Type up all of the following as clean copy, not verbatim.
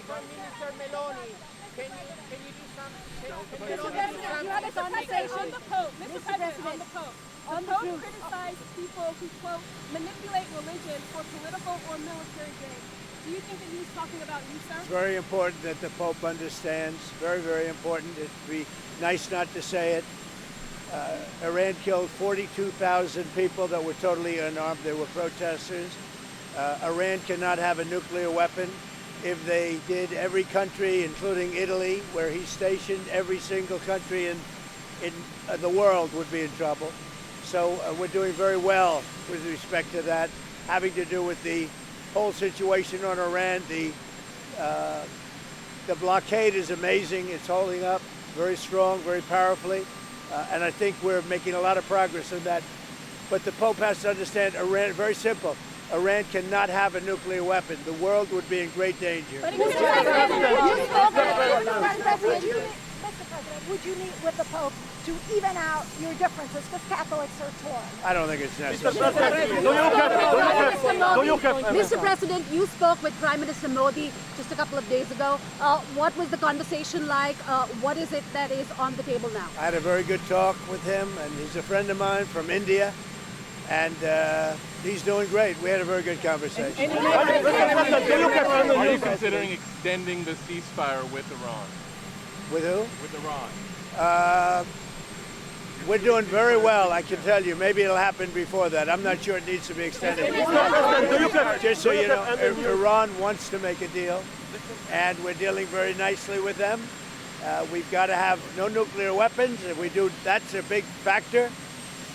Prime Minister Meloni, can you do some? Mr. President, you had a conversation on the Pope. Mr. President, on the Pope. The Pope criticized people who, quote, manipulate religion for political or military gain. Do you think that he's talking about you, sir? It's very important that the Pope understands. Very, very important. It'd be nice not to say it. Iran killed 42,000 people that were totally unarmed. They were protesters. Iran cannot have a nuclear weapon. If they did, every country, including Italy, where he's stationed, every single country in the world would be in trouble. So we're doing very well with respect to that, having to do with the whole situation on Iran. The blockade is amazing. It's holding up very strong, very powerfully. And I think we're making a lot of progress on that. But the Pope has to understand Iran, very simple. Iran cannot have a nuclear weapon. The world would be in great danger. Would you meet with the Pope to even out your differences? Because Catholics are torn. I don't think it's necessary. Mr. President, you spoke with Prime Minister Modi just a couple of days ago. What was the conversation like? What is it that is on the table now? I had a very good talk with him, and he's a friend of mine from India, and he's doing great. We had a very good conversation. Are you considering extending the ceasefire with Iran? With who? With Iran. We're doing very well, I can tell you. Maybe it'll happen before that. I'm not sure it needs to be extended. Just so you know, Iran wants to make a deal, and we're dealing very nicely with them. We've got to have no nuclear weapons. If we do, that's a big factor.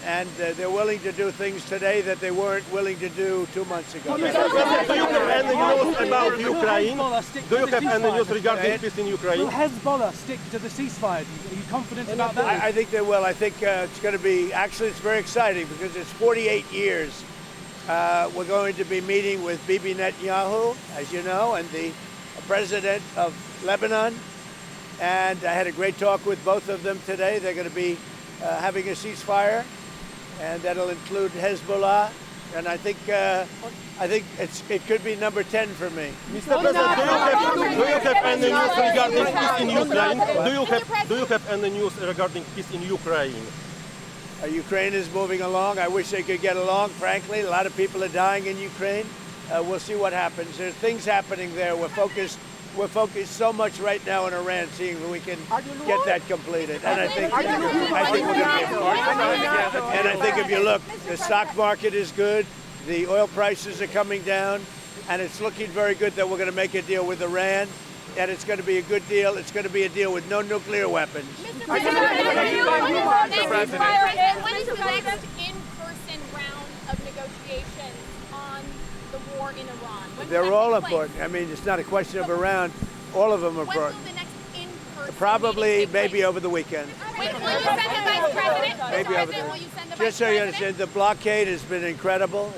And they're willing to do things today that they weren't willing to do 2 months ago. Do you have any news about Ukraine? Do you have any news regarding peace in Ukraine? Will Hezbollah stick to the ceasefire? Are you confident about that? I think they will. I think it's going to be, actually it's very exciting because it's 48 years. We're going to be meeting with Bibi Netanyahu, as you know, and the president of Lebanon. And I had a great talk with both of them today. They're going to be having a ceasefire, and that'll include Hezbollah, and I think it could be number 10 for me. Mr. President, do you have any news regarding peace in Ukraine? Do you have any news regarding peace in Ukraine? Ukraine is moving along. I wish they could get along, frankly. A lot of people are dying in Ukraine. We'll see what happens. There's things happening there. We're focused so much right now in Iran, seeing if we can get that completed. And I think we're going to be And I think if you look, the stock market is good, the oil prices are coming down, and it's looking very good that we're going to make a deal with Iran, and it's going to be a good deal. It's going to be a deal with no nuclear weapons. Mr. President, when is the next in-person round of negotiations on the war in Iran? They're all important. I mean, it's not a question of around. All of them are important. When will the next in-person Probably, maybe over the weekend. Will you send the Vice President? Maybe over the weekend. Just so you understand, the blockade has been incredible.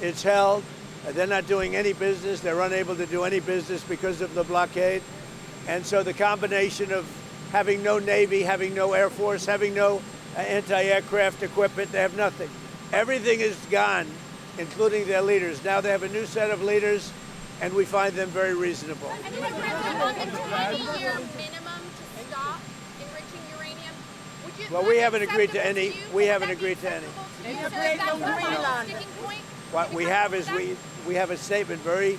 It's held. They're not doing any business. They're unable to do any business because of the blockade. And so the combination of having no Navy, having no Air Force, having no anti-aircraft equipment, they have nothing. Everything is gone, including their leaders. Now they have a new set of leaders, and we find them very reasonable. On the 20-year minimum to stop enriching uranium, would you? Well, we haven't agreed to any. We haven't agreed to any. What we have is we have a statement, very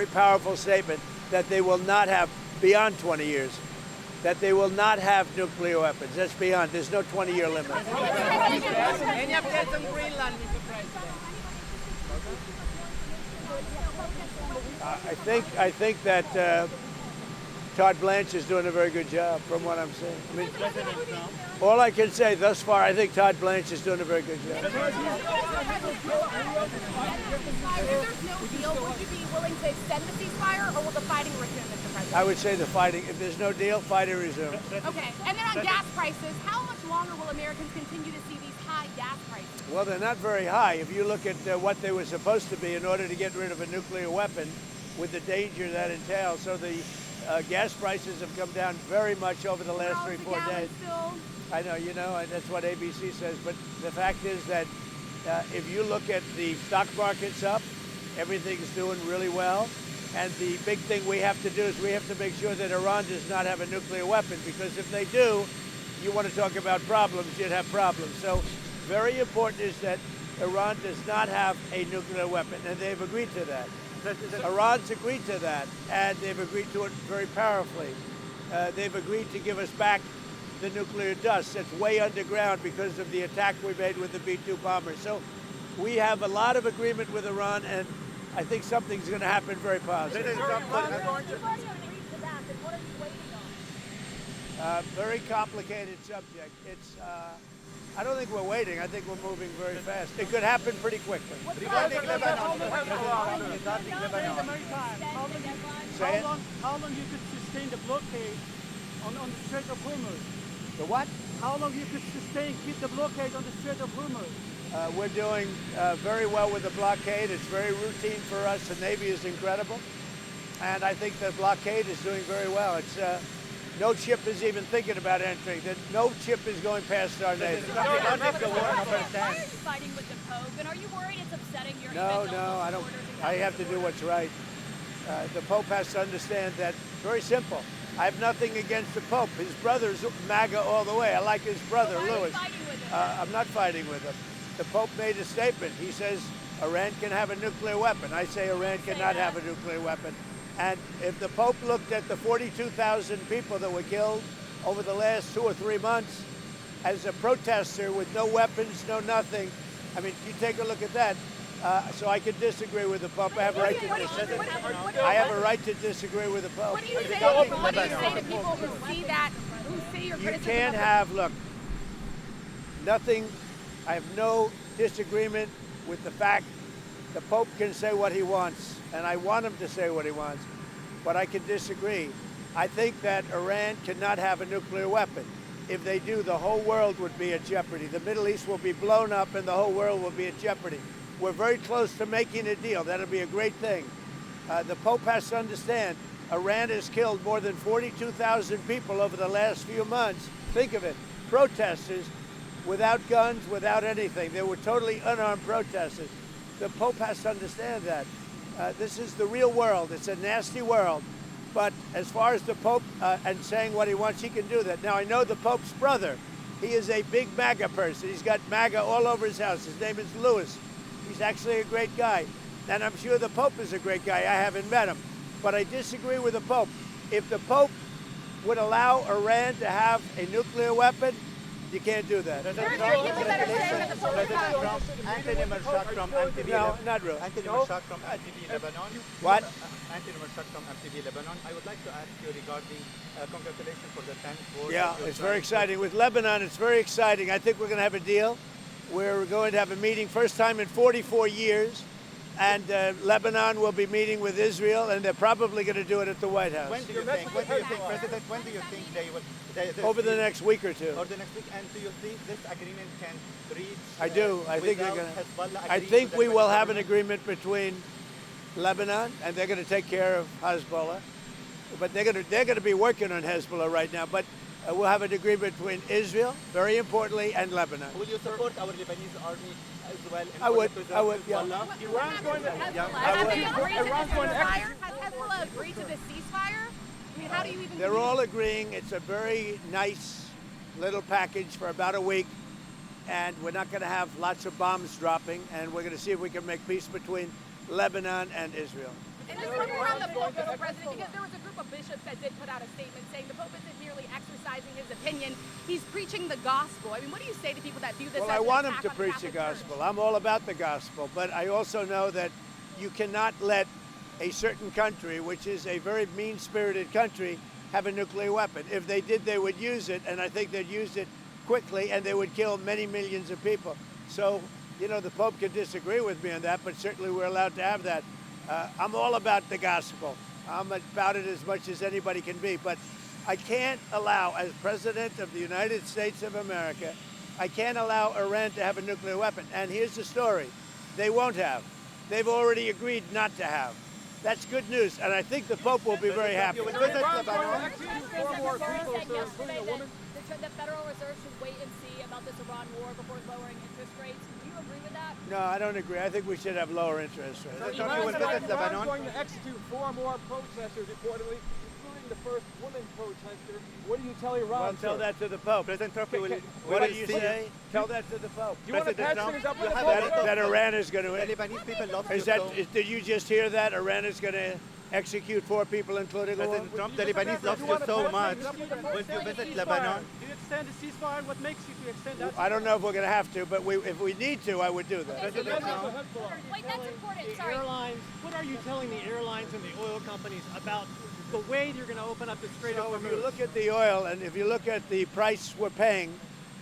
powerful statement, that they will not have beyond 20 years. That they will not have nuclear weapons. That's beyond. There's no 20-year limit. Any updates on Greenland, Mr. President? I think that Todd Blanche is doing a very good job, from what I'm saying. I mean, all I can say thus far, I think Todd Blanche is doing a very good job. If there's no deal, would you be willing to extend the ceasefire, or will the fighting resume, Mr. President? I would say the fighting. If there's no deal, fighting resume. Okay. And then on gas prices, how much longer will Americans continue to see these high gas prices? Well, they're not very high. If you look at what they were supposed to be in order to get rid of a nuclear weapon, with the danger that entails. So the gas prices have come down very much over the last 3-4 days. I know, you know, and that's what ABC says. But the fact is that if you look at the stock market's up, everything's doing really well. And the big thing we have to do is we have to make sure that Iran does not have a nuclear weapon, because if they do, you want to talk about problems, you'd have problems. So very important is that Iran does not have a nuclear weapon, and they've agreed to that. Iran's agreed to that, and they've agreed to it very powerfully. They've agreed to give us back the nuclear dust that's way underground because of the attack we made with the B-2 bomber. So we have a lot of agreement with Iran, and I think something's going to happen very positive. Very complicated subject. I don't think we're waiting. I think we're moving very fast. It could happen pretty quickly. Regarding Lebanon, Say it. how long you could sustain the blockade on the Strait of Hormuz? The what? How long you could keep the blockade on the Strait of Hormuz? We're doing very well with the blockade. It's very routine for us. The Navy is incredible. And I think the blockade is doing very well. It's no ship is even thinking about entering. No ship is going past our Navy. Why are you fighting with the Pope? And are you worried it's upsetting your No, I don't. I have to do what's right. The Pope has to understand that. Very simple. I have nothing against the Pope. His brother's MAGA all the way. I like his brother, Louis. I'm not fighting with him. The Pope made a statement. He says Iran can have a nuclear weapon. I say Iran cannot have a nuclear weapon. And if the Pope looked at the 42,000 people that were killed over the last 2 or 3 months as a protester with no weapons, no nothing, I mean, you take a look at that. So I can disagree with the Pope. I have a right to disagree. I have a right to disagree with the Pope. What do you say to people who see that, who see your criticism? You can't have, look, nothing, I have no disagreement with the fact the Pope can say what he wants, and I want him to say what he wants, but I can disagree. I think that Iran cannot have a nuclear weapon. If they do, the whole world would be at jeopardy. The Middle East will be blown up and the whole world will be at jeopardy. We're very close to making a deal. That'll be a great thing. The Pope has to understand, Iran has killed more than 42,000 people over the last few months. Think of it, protesters without guns, without anything. They were totally unarmed protesters. The Pope has to understand that. This is the real world. It's a nasty world. But as far as the Pope and saying what he wants, he can do that. Now, I know the Pope's brother. He is a big MAGA person. He's got MAGA all over his house. His name is Louis. He's actually a great guy. And I'm sure the Pope is a great guy. I haven't met him. But I disagree with the Pope. If the Pope would allow Iran to have a nuclear weapon, you can't do that. There are people that are saying that the Pope is not. Anthony Mershak from MTV No, not really. Anthony Mershak from MTV Lebanon. What? Anthony Mershak from MTV Lebanon. I would like to ask you regarding congratulations for the 10th war. Yeah, it's very exciting. With Lebanon, it's very exciting. I think we're going to have a deal. We're going to have a meeting, first time in 44 years. And Lebanon will be meeting with Israel, and they're probably going to do it at the White House. When do you think, President, when do you think they will... Over the next week or two. Or the next week, and do you think this agreement can reach... I do. I think they're going to... I think we will have an agreement between Lebanon, and they're going to take care of Hezbollah. But they're going to be working on Hezbollah right now. But we'll have an agreement between Israel, very importantly, and Lebanon. Will you support our Lebanese army as well? I would, yeah. Iran's going to... Has Hezbollah agreed to this ceasefire? I mean, how do you even... They're all agreeing. It's a very nice little package for about a week. And we're not going to have lots of bombs dropping. And we're going to see if we can make peace between Lebanon and Israel. And this one around the Pope, Mr. President, because there was a group of bishops that did put out a statement saying the Pope isn't merely exercising his opinion, he's preaching the gospel. I mean, what do you say to people that view this as I an want him attack to on preach Catholic the gospel. Church? I'm all about the gospel. But I also know that you cannot let a certain country, which is a very mean-spirited country, have a nuclear weapon. If they did, they would use it, and I think they'd use it quickly, and they would kill many millions of people. So, you know, the Pope can disagree with me on that, but certainly we're allowed to have that. I'm all about the gospel. I'm about it as much as anybody can be, but I can't allow, as President of the United States of America, I can't allow Iran to have a nuclear weapon. And here's the story. They won't have. They've already agreed not to have. That's good news, and I think the Pope will be very happy. The the Federal Reserve should wait and see about this Iran war before lowering interest rates. Do you agree with that? No, I don't agree. I think we should have lower interest rates. So Trump, you will visit Lebanon? going to execute 4 more protesters, reportedly, including the first woman protester. What do you tell Iran? Well, tell that to the Pope. President Trump, you will. What did you say? Tell that to the Pope. You want to President patch Trump, things up you with the have Pope? a lot of- That Iran is going to. The Lebanese people love you Is that? so. Did you just hear that? Iran is going to execute 4 people, including a woman? President Trump, the Lebanese love you so much. Will you visit Lebanon? Do you extend the ceasefire? What makes you to extend that? I don't know if we're going to have to, but if we need to, I would do that. President Trump. Wait, that's important. The Sorry. airlines, what are you telling the airlines and the oil companies about the way you're going to open up the Strait of So if you Hormuz? look at the oil and if you look at the price we're paying,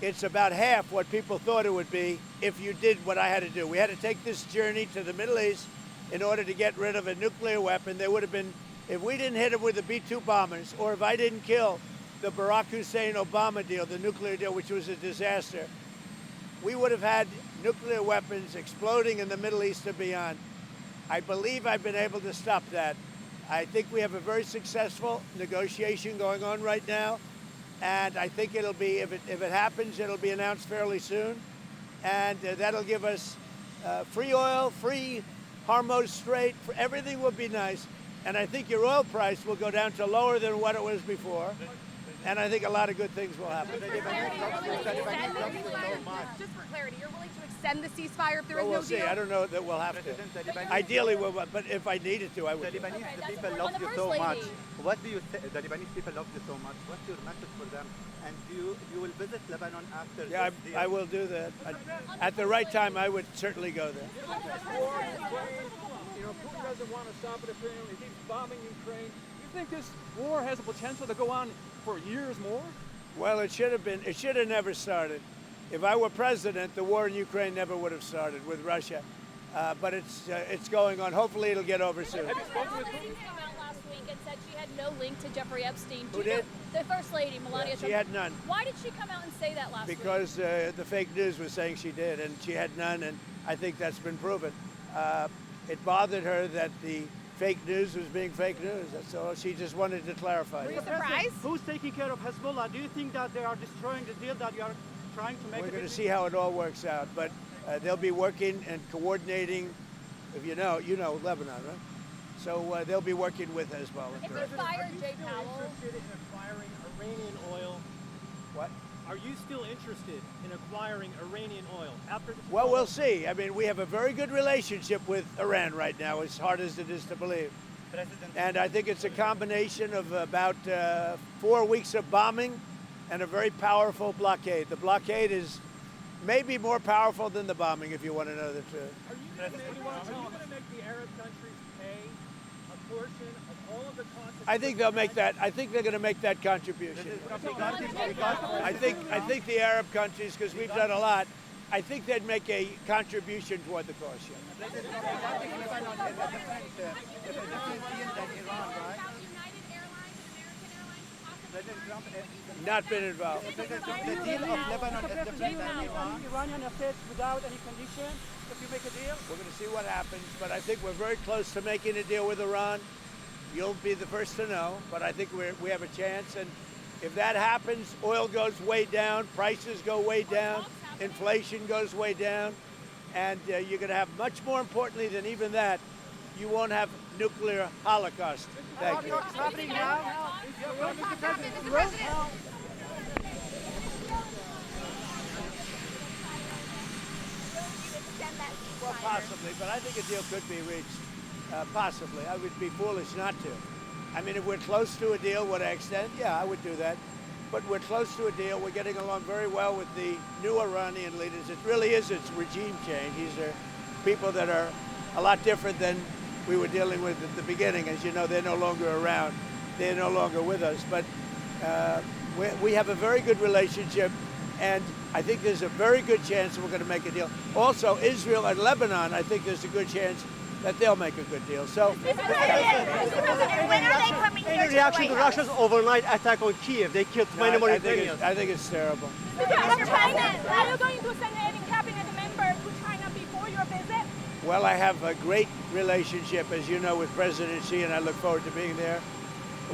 it's about half what people thought it would be if you did what I had to do. We had to take this journey to the Middle East in order to get rid of a nuclear weapon. There would have been, if we didn't hit them with the B-2 bombers, or if I didn't kill the Barack Hussein-Obama deal, the nuclear deal, which was a disaster, we would have had nuclear weapons exploding in the Middle East and beyond. I believe I've been able to stop that. I think we have a very successful negotiation going on right now, and I think it'll be, if it happens, it'll be announced fairly soon, and that'll give us free oil, free Hormuz Strait, everything will be nice, and I think your oil price will go down to lower than what it was before, and I think a lot of good things will happen. Just for clarity, you're willing to extend the ceasefire if there is Well, no we'll see. deal? I don't know that we'll have to. Ideally, we'll, but if I needed to, I The would. Lebanese people love you so much. What do you say? The Lebanese people love you so much. What's your message for them? And you will visit Lebanon after Yeah, this deal? I will do that. At the right time, I would certainly go there. You know, Putin doesn't want to stop it apparently. He keeps bombing Ukraine. You think this war has the potential to go on for years more? Well, it should have never started. If I were president, the war in Ukraine never would have started with Russia. But it's going on. Hopefully, it'll get over soon. The First Lady came out last week and said she had no link to Jeffrey Epstein. Who did? The First Lady, Melania She Trump. had none. Why did she come out and say that last week? Because the fake news was saying she did, and she had none, and I think that's been proven. It bothered her that the fake news was being fake news. That's all. She just wanted to clarify. Were you surprised? Who's taking care of Hezbollah? Do you think that they are destroying the deal that you are trying to make? We're going to see how it all works out, but they'll be working and coordinating. If you know Lebanon, right? So they'll be working with Hezbollah. If you fire Jay Powell, Interested in acquiring Iranian oil? What? Are you still interested in acquiring Iranian oil after this? Well, we'll see. I mean, we have a very good relationship with Iran right now, as hard as it is to believe. And I think it's a combination of about 4 weeks of bombing and a very powerful blockade. The blockade is maybe more powerful than the bombing, if you want to know the truth. Are you going to make the Arab countries pay a portion of all of the costs? I think they'll make that. I think they're going to make that contribution. I think the Arab countries, because we've done a lot, I think they'd make a contribution toward the cost. Yeah. President Trump, regarding Lebanon, is a different deal than Iran, right? United Airlines and American Airlines possibly. President Trump, Not been involved. President Trump, the deal of Lebanon is different than Iran. Iranian assets without any condition if you make a deal? We're going to see what happens, but I think we're very close to making a deal with Iran. You'll be the first to know, but I think we have a chance. And if that happens, oil goes way down, prices go way down, inflation goes way down, and you're going to have, much more importantly than even that, you won't have nuclear holocaust. Thank you. What's happening now? Mr. President. Well, possibly, but I think a deal could be reached. Possibly. I would be foolish not to. I mean, if we're close to a deal, would I extend? Yeah, I would do that. But we're close to a deal. We're getting along very well with the new Iranian leaders. It really is its regime change. These are people that are a lot different than we were dealing with at the beginning. As you know, they're no longer around. They're no longer with us. But we have a very good relationship, and I think there's a very good chance that we're going to make a deal. Also, Israel and Lebanon, I think there's a good chance that they'll make a good deal. So, Mr. President, when are they coming here In reaction to to the White House? Russia's overnight attack on Kiev, they killed 20 more Ukrainians. I think it's terrible. Mr. President, are you going to send any cabinet member to China before your visit? Well, I have a great relationship, as you know, with President Xi, and I look forward to being there.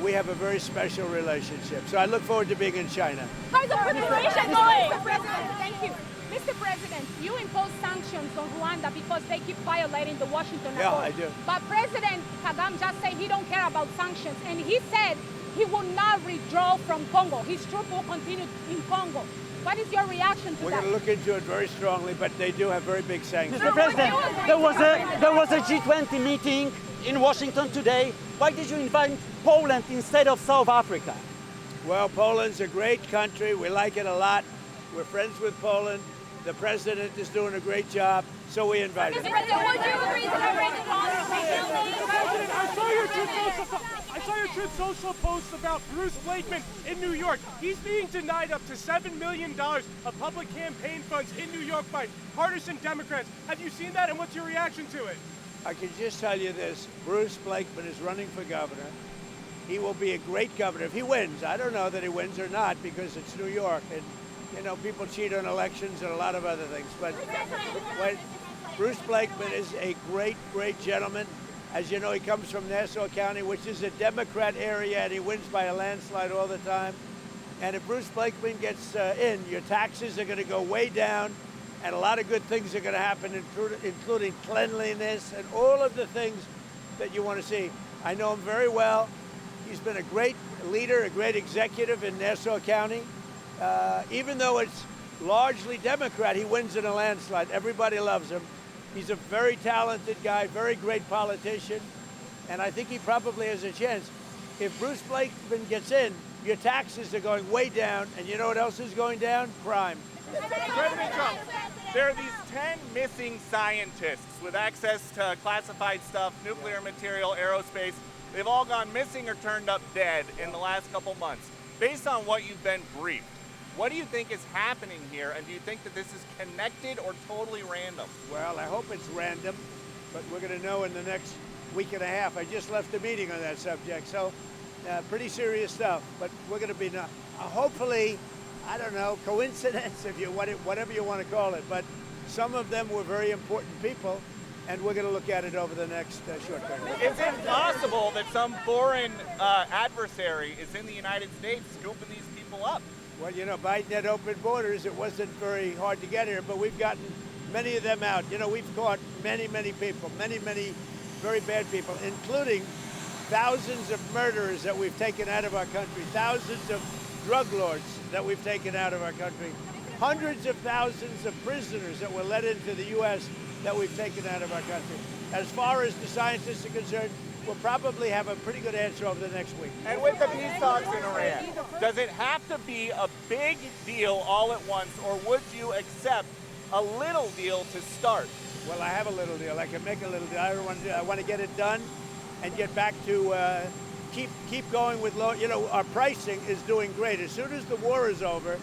we have a very special relationship. So I look forward to being in China. How's the preparation going? Mr. President, thank you. Mr. President, you impose sanctions on Rwanda because they keep violating the Washington Accord. Yeah, I do. But President Kagame just said he don't care about sanctions, and he said he will not withdraw from Congo. His troops will continue in Congo. What is your reaction to We're that? going to look into it very strongly, but they do have very big sanctions. Mr. President, there was a G20 meeting in Washington today. Why did you invite Poland instead of South Africa? Well, Poland's a great country. We like it a lot. We're friends with Poland. The president is doing a great job, so we invited him. Mr. President, would you agree to erase the President, I saw your Truth Social post about Bruce Blakeman in New York. He's being denied up to $7 million of public campaign funds in New York by partisan Democrats. Have you seen that, and what's your reaction to it? I can just tell you this. Bruce Blakeman is running for governor. He will be a great governor if he wins. I don't know that he wins or not because it's New York. And, you know, people cheat on elections and a lot of other things. But Bruce Blakeman is a great, great gentleman. As you know, he comes from Nassau County, which is a Democrat area, and he wins by a landslide all the time. And if Bruce Blakeman gets in, your taxes are going to go way down, and a lot of good things are going to happen, including cleanliness and all of the things that you want to see. I know him very well. He's been a great leader, a great executive in Nassau County. Even though it's largely Democrat, he wins in a landslide. Everybody loves him. He's a very talented guy, very great politician, and I think he probably has a chance. If Bruce Blakeman gets in, your taxes are going way down, and you know what else is going down? Crime. President Trump, there are these 10 missing scientists with access to classified stuff, nuclear material, aerospace. They've all gone missing or turned up dead in the last couple months. Based on what you've been briefed, what do you think is happening here, and do you think that this is connected or totally random? Well, I hope it's random, but we're going to know in the next week and a half. I just left a meeting on that subject, so pretty serious stuff. But we're going to be hopefully, I don't know, coincidence, if you whatever you want to call it. But some of them were very important people, and we're going to look at it over the next short period. Is it possible that some foreign adversary is in the United States scooping these people up? Well, you know, Biden had open borders. It wasn't very hard to get here, but we've gotten many of them out. You know, we've caught many, many people, many very bad people, including thousands of murderers that we've taken out of our country, thousands of drug lords that we've taken out of our country, hundreds of thousands of prisoners that were let into the U.S. that we've taken out of our country. As far as the scientists are concerned, we'll probably have a pretty good answer over the next week. And with the peace talks in Iran, does it have to be a big deal all at once, or would you accept a little deal to start? Well, I have a little deal. I can make a little deal. I want to get it done and get back to keep going with low. You know, our pricing is doing great. As soon as the war is over,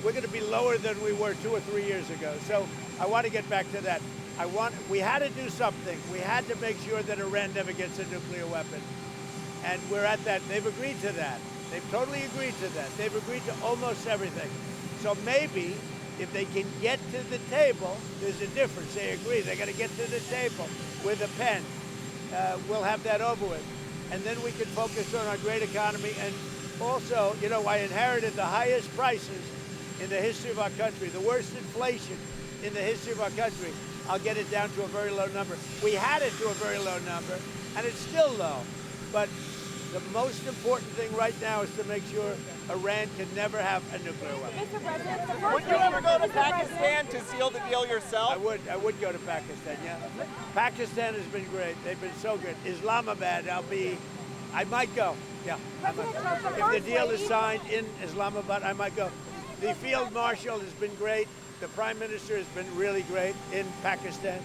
we're going to be lower than we were 2 or 3 years ago. So I want to get back to that. We had to do something. We had to make sure that Iran never gets a nuclear weapon. And we're at that. They've agreed to that. They've totally agreed to that. They've agreed to almost everything. So maybe if they can get to the table, there's a difference. They agree. They got to get to the table with a pen. We'll have that over with. And then we can focus on our great economy. And also, you know, I inherited the highest prices in the history of our country, the worst inflation in the history of our country. I'll get it down to a very low number. We had it to a very low number, and it's still low. But the most important thing right now is to make sure Iran can never have a nuclear weapon. Mr. President, would you ever go to Pakistan to seal the deal yourself? I would go to Pakistan, yeah. Pakistan has been great. They've been so good. Islamabad, I might go, yeah. If the deal is signed in Islamabad, I might go. The field marshal has been great. The prime minister has been really great in Pakistan.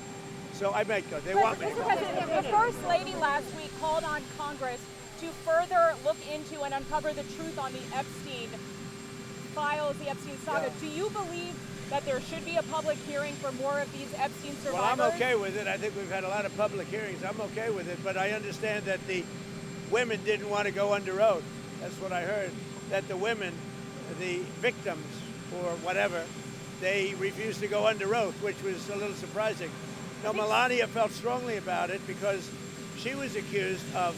So I might go. They want me to go. Mr. President, the First Lady last week called on Congress to further look into and uncover the truth on the Epstein files, the Epstein saga. Yeah. Do you believe that there should be a public hearing for more of these Epstein survivors? Well, I'm okay with it. I think we've had a lot of public hearings. I'm okay with it, but I understand that the women didn't want to go under oath. That's what I heard, that the women, the victims or whatever, they refused to go under oath, which was a little surprising. Now, Melania felt strongly about it because she was accused of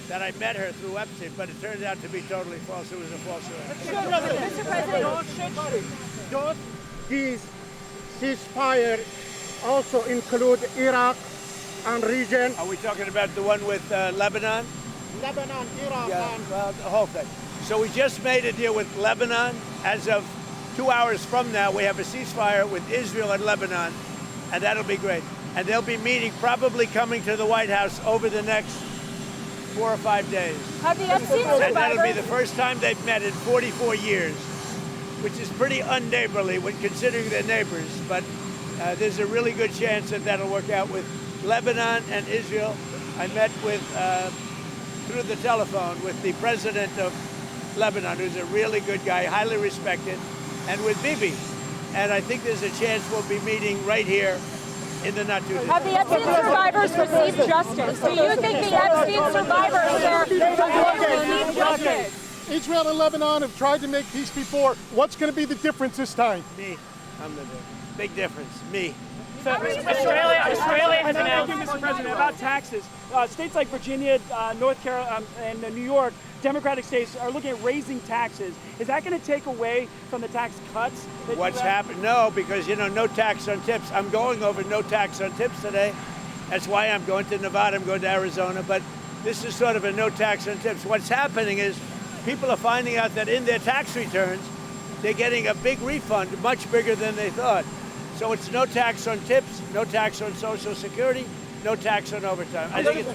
that I met her through Epstein, but it turned out to be totally false. It was a false arrest. Mr. President. Does this ceasefire also include Iraq and region? Are we talking about the one with Lebanon? Lebanon, Iraq, Yeah, and well, the whole thing. So we just made a deal with Lebanon. As of 2 hours from now, we have a ceasefire with Israel and Lebanon, and that'll be great. And they'll be meeting, probably coming to the White House over the next 4 or 5 days. Have the Epstein And that'll be survivors? the first time they've met in 44 years, which is pretty unneighborly when considering they're neighbors. But there's a really good chance that that'll work out with Lebanon and Israel. I met with, through the telephone, with the president of Lebanon, who's a really good guy, highly respected, and with Bibi. And I think there's a chance we'll be meeting right here in the not too distant. Have the Epstein survivors received justice? Do you think the Epstein survivors there received justice? Israel and Lebanon have tried to make peace before. What's going to be the difference this time? Me. I'm the big difference. Me. Australia has announced, Mr. President, about taxes. States like Virginia, North Carolina, and New York, Democratic states are looking at raising taxes. Is that going to take away from the tax cuts? What's happened? No, because, no tax on tips. I'm going over no tax on tips today. That's why I'm going to Nevada, I'm going to Arizona. But this is sort of a no tax on tips. What's happening is people are finding out that in their tax returns, they're getting a big refund, much bigger than they thought. So it's no tax on tips, no tax on Social Security, no tax on overtime. I think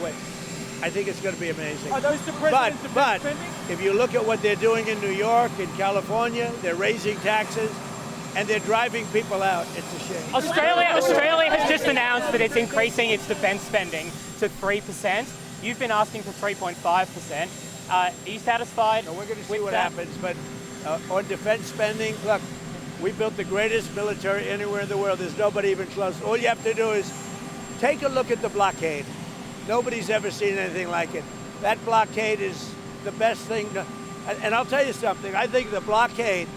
wait. I think it's going to be amazing. But if you look at what they're doing in New York, in California, they're raising taxes and they're driving people out. It's a shame. Australia has just announced that it's increasing its defence spending to 3%. You've been asking for 3.5%. Are you satisfied? No, we're going to see what happens. But on defense spending, look, we built the greatest military anywhere in the world. There's nobody even close. All you have to do is take a look at the blockade. Nobody's ever seen anything like it. That blockade is the best thing. And I'll tell you something. I think the blockade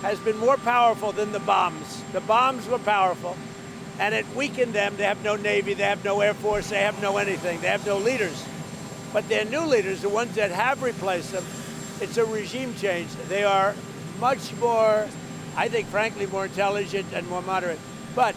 has been more powerful than the bombs. The bombs were powerful, and it weakened them. They have no Navy. They have no Air Force. They have no anything. They have no leaders. But their new leaders, the ones that have replaced them, it's a regime change. They are much more, I think, frankly, more intelligent and more moderate. But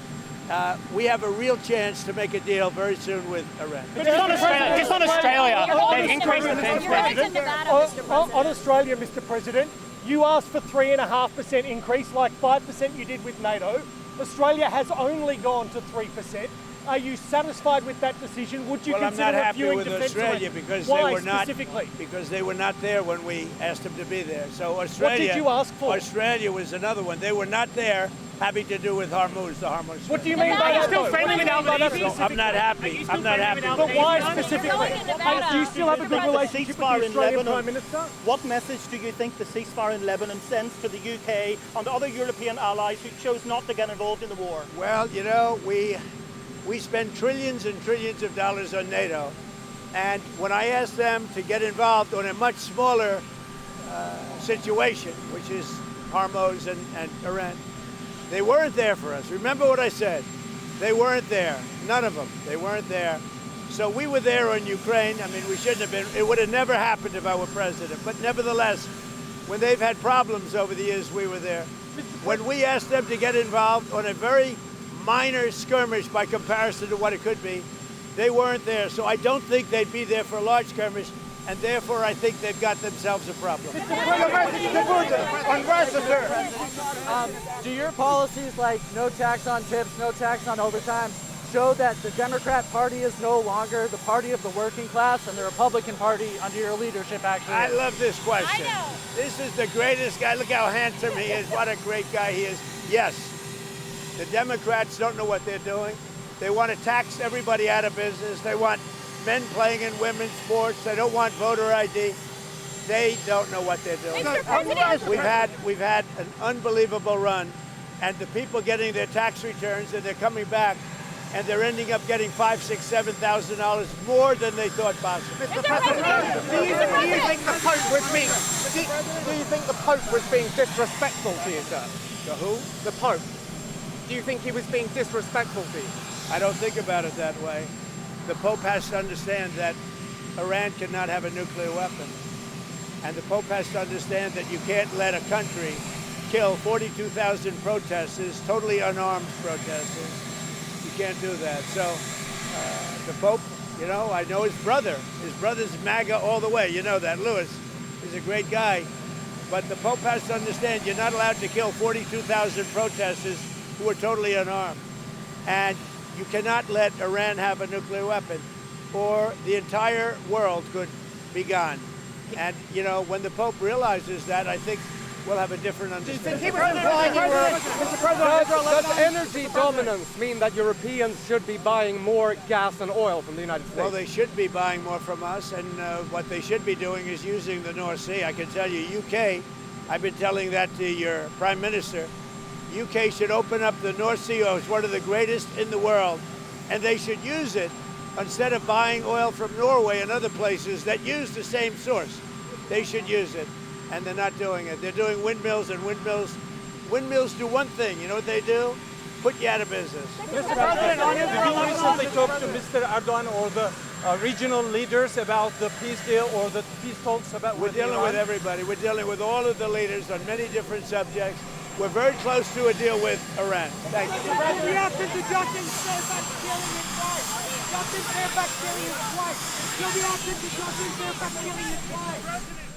we have a real chance to make a deal very soon with Iran. Just on Australia, they've increased defence spending. On Australia, Mr. President, you asked for 3.5% increase, like 5% you did with NATO. Australia has only gone to 3%. Are you satisfied with that decision? Would you consider I'm not happy reviewing with defense Australia arrangements? because Why they were not specifically? because they were not there when we asked them to be there. So Australia. What did you ask for? Australia was another one. They were not there, having to do with Hormuz, the Hormuz. What do you mean by that? Still friendly with Albanese? I'm not happy. I'm not happy. But why specifically? Do you still have a good relationship with the Australian Prime Minister? What message do you think the ceasefire in Lebanon sends to the UK and other European allies who chose not to get involved in the war? Well, we spend trillions and trillions of dollars on NATO, and when I asked them to get involved on a much smaller situation, which is Hormuz and Iran, they weren't there for us. Remember what I said. They weren't there. None of them. They weren't there. So we were there on Ukraine. I mean, we shouldn't have been. It would have never happened if I were president. But nevertheless, when they've had problems over the years, we were there. When we asked them to get involved on a very minor skirmish by comparison to what it could be, they weren't there. So I don't think they'd be there for a large skirmish, and therefore I think they've got themselves a problem. Do your policies like no tax on tips, no tax on overtime show that the Democrat Party is no longer the party of the working class and the Republican Party under your leadership actually I is? love this question. I know. This is the greatest guy. Look how handsome he is. What a great guy he is. Yes, the Democrats don't know what they're doing. They want to tax everybody out of business. They want men playing in women's sports. They don't want voter ID. They don't know what they're doing. We've had an unbelievable run, and the people getting their tax returns, and they're coming back, and they're ending up getting $5,000, $6,000, $7,000 more than they thought possible. Mr. President, do you think the Pope was being do you think the Pope was being disrespectful to you, sir? The who? The Pope. Do you think he was being disrespectful to you? I don't think about it that way. The Pope has to understand that Iran cannot have a nuclear weapon. And the Pope has to understand that you can't let a country kill 42,000 protesters, totally unarmed protesters. You can't do that. So the Pope, you know, I know his brother. His brother's MAGA all the way. You know that. Louis is a great guy. But the Pope has to understand you're not allowed to kill 42,000 protesters who are totally unarmed. And you cannot let Iran have a nuclear weapon, or the entire world could be gone. And, you know, when the Pope realizes that, I think we'll have a different understanding. Does energy dominance mean that Europeans should be buying more gas and oil from the United States? Well, they should be buying more from us, and what they should be doing is using the North Sea. I can tell you, UK, I've been telling that to your Prime Minister, UK should open up the North Sea. It's one of the greatest in the world, and they should use it instead of buying oil from Norway and other places that use the same source. They should use it, and they're not doing it. They're doing windmills, and windmills do one thing. You know what they do? Put you out of business. Mr. President, did you recently talk to Mr. Erdogan or the regional leaders about the peace deal or the peace talks about? We're dealing with everybody. We're dealing with all of the leaders on many different subjects. We're very close to a deal with Iran. Thank you. Reaction to Justin Fairfax killing his wife. Justin Fairfax killing his wife. Your reaction to Justin Fairfax killing his wife.